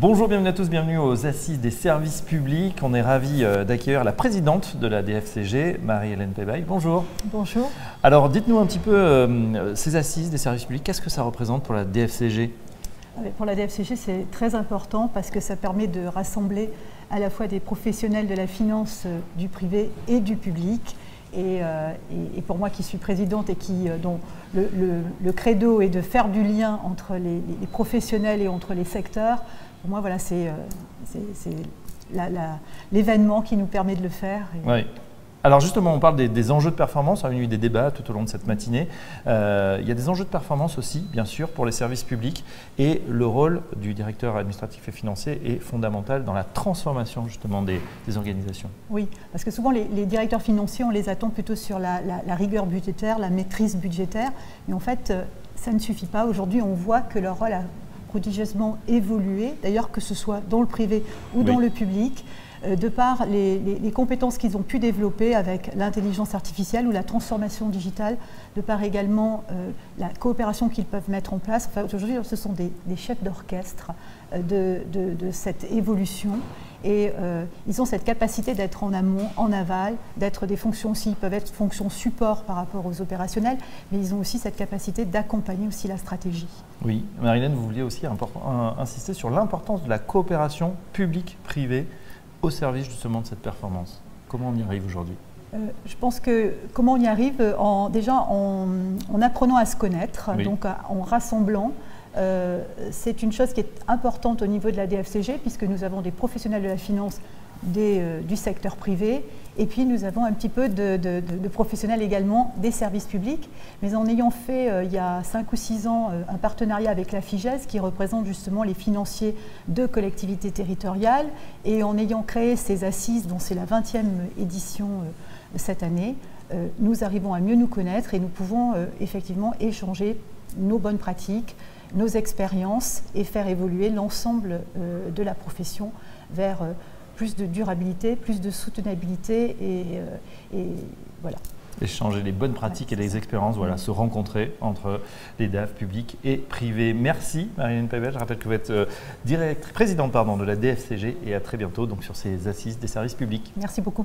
Bonjour, bienvenue à tous, bienvenue aux Assises des services publics. On est ravis d'accueillir la présidente de la DFCG, Marie-Hélène Peybail. Bonjour. Bonjour. Alors dites-nous un petit peu ces Assises des services publics, qu'est-ce que ça représente pour la DFCG? Pour la DFCG, c'est très important parce que ça permet de rassembler à la fois des professionnels de la finance du privé et du public. Et pour moi qui suis présidente et dont le credo est de faire du lien entre les professionnels et entre les secteurs, pour moi voilà, c'est l'événement qui nous permet de le faire. Oui. Alors justement, on parle des enjeux de performance, on a eu des débats tout au long de cette matinée. Il y a des enjeux de performance aussi, bien sûr, pour les services publics, et le rôle du directeur administratif et financier est fondamental dans la transformation justement des organisations. Oui, parce que souvent les directeurs financiers, on les attend plutôt sur la rigueur budgétaire, la maîtrise budgétaire, mais en fait, ça ne suffit pas. Aujourd'hui, on voit que leur rôle a prodigieusement évolué, d'ailleurs que ce soit dans le privé ou dans le public, de par les compétences qu'ils ont pu développer avec l'intelligence artificielle ou la transformation digitale, de par également la coopération qu'ils peuvent mettre en place. Enfin, aujourd'hui, ce sont des chefs d'orchestre de cette évolution et ils ont cette capacité d'être en amont, en aval, d'être des fonctions aussi, ils peuvent être fonctions support par rapport aux opérationnels, mais ils ont aussi cette capacité d'accompagner aussi la stratégie. Oui, Marie-Hélène, vous vouliez aussi insister sur l'importance de la coopération publique-privée au service justement de cette performance. Comment on y arrive aujourd'hui? Je pense que comment on y arrive déjà en apprenant à se connaître, donc en rassemblant. C'est une chose qui est importante au niveau de la DFCG puisque nous avons des professionnels de la finance du secteur privé et puis nous avons un petit peu de professionnels également des services publics, mais en ayant fait il y a 5 ou 6 ans un partenariat avec la FIGES qui représente justement les financiers de collectivités territoriales et en ayant créé ces assises dont c'est la 20e édition cette année, nous arrivons à mieux nous connaître et nous pouvons effectivement échanger nos bonnes pratiques, nos expériences et faire évoluer l'ensemble de la profession vers plus de durabilité, plus de soutenabilité et voilà. Échanger les bonnes pratiques et les expériences, voilà, se rencontrer entre les DAF publics et privés. Merci Marie-Hélène Peybail. Je rappelle que vous êtes présidente de la DFCG et à très bientôt donc, sur ces assises des services publics. Merci beaucoup.